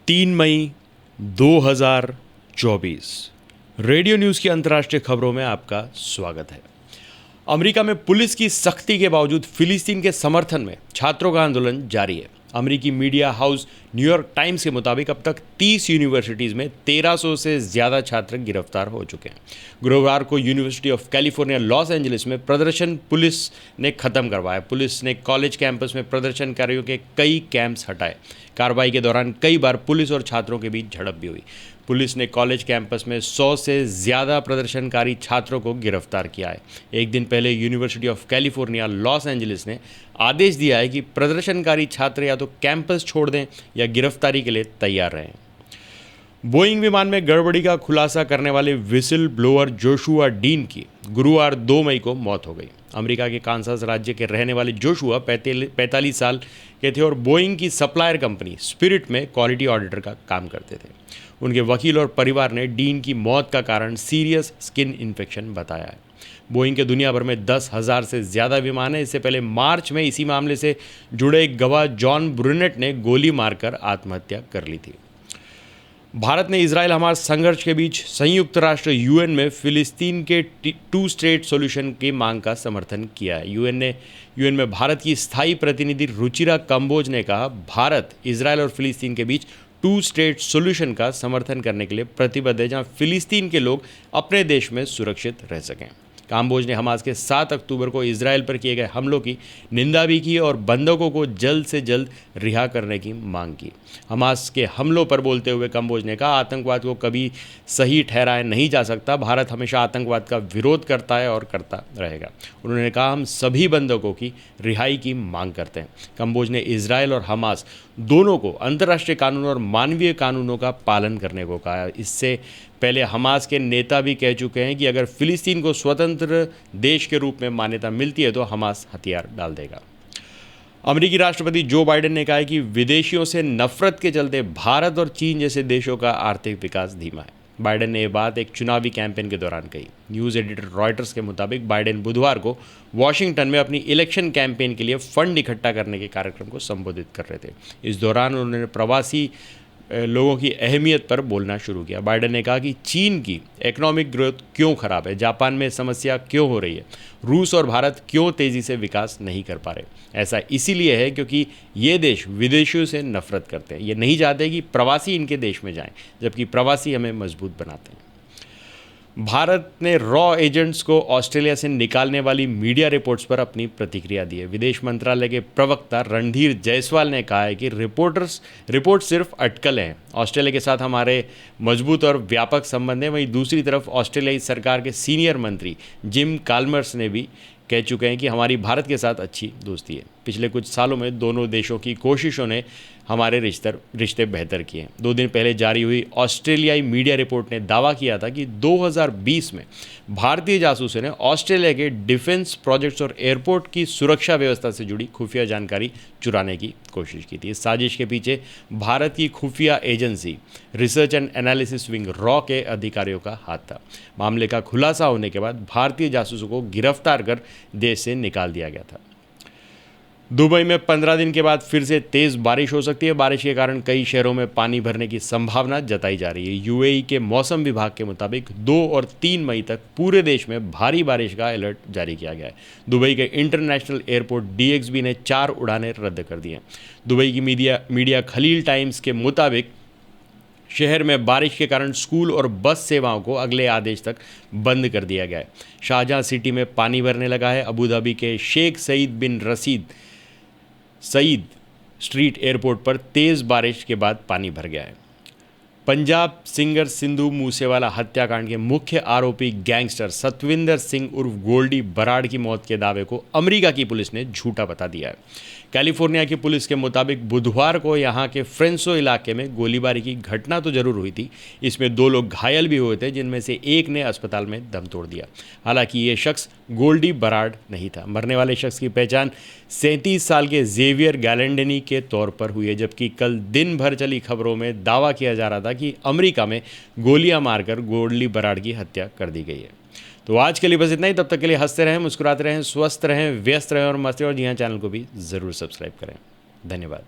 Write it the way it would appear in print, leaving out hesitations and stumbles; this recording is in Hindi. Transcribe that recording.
3 मई 2024 रेडियो न्यूज़ की अंतर्राष्ट्रीय खबरों में आपका स्वागत है। अमेरिका में पुलिस की सख्ती के बावजूद फिलिस्तीन के समर्थन में छात्रों का आंदोलन जारी है। अमेरिकी मीडिया हाउस न्यूयॉर्क टाइम्स के मुताबिक अब तक 30 यूनिवर्सिटीज़ में 1300 से ज़्यादा छात्र गिरफ्तार हो चुके हैं। गुरुवार को university of California Los Angeles में प्रदर्शन पुलिस ने ख़त्म करवाया। पुलिस ने कॉलेज कैंपस में प्रदर्शनकारियों के कई कैंप्स हटाए। कार्रवाई के दौरान कई बार पुलिस और छात्रों के बीच झड़प भी हुई। पुलिस ने कॉलेज कैंपस में 100 से ज़्यादा प्रदर्शनकारी छात्रों को गिरफ्तार किया है। एक दिन पहले university of California Los Angeles ने आदेश दिया है कि प्रदर्शनकारी छात्र या तो कैंपस छोड़ दें या गिरफ्तारी के लिए तैयार रहें। बोइंग विमान में गड़बड़ी का खुलासा करने वाले विसिल ब्लोअर जोशुआ डीन की गुरुवार 2 मई को मौत हो गई। अमेरिका के कांसास राज्य के रहने वाले जोशुआ 45 साल के थे और बोइंग की सप्लायर कंपनी स्पिरिट में क्वालिटी ऑडिटर का काम करते थे। उनके वकील और परिवार ने डीन की मौत का कारण सीरियस स्किन इन्फेक्शन बताया है। बोइंग के दुनिया भर में 10,000 से ज़्यादा विमान हैं। इससे पहले मार्च में इसी मामले से जुड़े एक गवाह जॉन ब्रुनेट ने गोली मारकर आत्महत्या कर ली थी। भारत ने इजराइल हमास संघर्ष के बीच संयुक्त राष्ट्र यूएन में फिलिस्तीन के 2 स्टेट सॉल्यूशन की मांग का समर्थन किया है। यूएन में भारत की स्थायी प्रतिनिधि रुचिरा कंबोज ने कहा, भारत इजराइल और फिलिस्तीन के बीच 2 स्टेट सॉल्यूशन का समर्थन करने के लिए प्रतिबद्ध है, जहां फिलिस्तीन के लोग अपने देश में सुरक्षित रह सकें। काम्बोज ने हमास के 7 अक्टूबर को इजराइल पर किए गए हमलों की निंदा भी की और बंधकों को जल्द से जल्द रिहा करने की मांग की। हमास के हमलों पर बोलते हुए कंबोज ने कहा, आतंकवाद को कभी सही ठहराया नहीं जा सकता। भारत हमेशा आतंकवाद का विरोध करता है और करता रहेगा। उन्होंने कहा, हम सभी बंधकों की रिहाई की मांग करते हैं। कंबोज ने इजराइल और हमास दोनों को अंतर्राष्ट्रीय कानून और मानवीय कानूनों का पालन करने को कहा। इससे पहले हमास के नेता भी कह चुके हैं कि अगर फिलिस्तीन को स्वतंत्र देश के रूप में मान्यता मिलती है तो हमास हथियार डाल देगा। अमेरिकी राष्ट्रपति जो बाइडेन ने कहा है कि विदेशियों से नफरत के चलते भारत और चीन जैसे देशों का आर्थिक विकास धीमा है। बाइडेन ने यह बात एक चुनावी कैंपेन के दौरान कही। न्यूज़ एडिटर रॉयटर्स के मुताबिक बाइडेन बुधवार को वॉशिंगटन में अपनी इलेक्शन कैंपेन के लिए फंड इकट्ठा करने के कार्यक्रम को संबोधित कर रहे थे। इस दौरान उन्होंने प्रवासी लोगों की अहमियत पर बोलना शुरू किया। बाइडेन ने कहा कि चीन की इकोनॉमिक ग्रोथ क्यों खराब है, जापान में समस्या क्यों हो रही है, रूस और भारत क्यों तेज़ी से विकास नहीं कर पा रहे। ऐसा इसीलिए है क्योंकि ये देश विदेशियों से नफरत करते हैं। ये नहीं चाहते कि प्रवासी इनके देश में जाएं, जबकि प्रवासी हमें मजबूत बनाते हैं। भारत ने रॉ एजेंट्स को ऑस्ट्रेलिया से निकालने वाली मीडिया रिपोर्ट्स पर अपनी प्रतिक्रिया दी है। विदेश मंत्रालय के प्रवक्ता रणधीर जायसवाल ने कहा है कि रिपोर्ट सिर्फ अटकल हैं। ऑस्ट्रेलिया के साथ हमारे मजबूत और व्यापक संबंध हैं। वहीं दूसरी तरफ ऑस्ट्रेलियाई सरकार के सीनियर मंत्री जिम काल्मर्स ने भी कह चुके हैं कि हमारी भारत के साथ अच्छी दोस्ती है। पिछले कुछ सालों में दोनों देशों की कोशिशों ने हमारे रिश्ते बेहतर किए हैं। 2 दिन पहले जारी हुई ऑस्ट्रेलियाई मीडिया रिपोर्ट ने दावा किया था कि 2020 में भारतीय जासूसों ने ऑस्ट्रेलिया के डिफेंस प्रोजेक्ट्स और एयरपोर्ट की सुरक्षा व्यवस्था से जुड़ी खुफिया जानकारी चुराने की कोशिश की थी। इस साजिश के पीछे भारत की खुफिया agency research and analysis wing raw के अधिकारियों का हाथ था। मामले का खुलासा होने के बाद भारतीय जासूसों को गिरफ्तार कर देश से निकाल दिया गया था। दुबई में 15 दिन के बाद फिर से तेज़ बारिश हो सकती है। बारिश के कारण कई शहरों में पानी भरने की संभावना जताई जा रही है। यूएई के मौसम विभाग के मुताबिक 2 और 3 मई तक पूरे देश में भारी बारिश का अलर्ट जारी किया गया है। दुबई के इंटरनेशनल एयरपोर्ट DXB ने 4 उड़ानें रद्द कर दी हैं। दुबई की मीडिया खलील टाइम्स के मुताबिक शहर में बारिश के कारण स्कूल और बस सेवाओं को अगले आदेश तक बंद कर दिया गया है। शारजाह सिटी में पानी भरने लगा है। अबूधाबी के शेख सईद बिन सईद स्ट्रीट एयरपोर्ट पर तेज़ बारिश के बाद पानी भर गया है। पंजाब सिंगर सिंधु मूसेवाला हत्याकांड के मुख्य आरोपी गैंगस्टर सतविंदर सिंह उर्फ गोल्डी बराड़ की मौत के दावे को अमेरिका की पुलिस ने झूठा बता दिया है। कैलिफोर्निया की पुलिस के मुताबिक बुधवार को यहां के फ्रेंसो इलाके में गोलीबारी की घटना तो जरूर हुई थी। इसमें 2 लोग घायल भी हुए थे, जिनमें से एक ने अस्पताल में दम तोड़ दिया। हालांकि ये शख्स गोल्डी बराड़ नहीं था। मरने वाले शख्स की पहचान 37 साल के जेवियर गैलेंडनी के तौर पर हुई है, जबकि कल दिन भर चली खबरों में दावा किया जा रहा था कि अमेरिका में गोलियां मारकर गोल्डी बराड़ की हत्या कर दी गई है। तो आज के लिए बस इतना ही। तब तक के लिए हंसते रहें, मुस्कुराते रहें, स्वस्थ रहें, व्यस्त रहें और मस्त रहें। और जी हाँ, चैनल को भी ज़रूर सब्सक्राइब करें। धन्यवाद।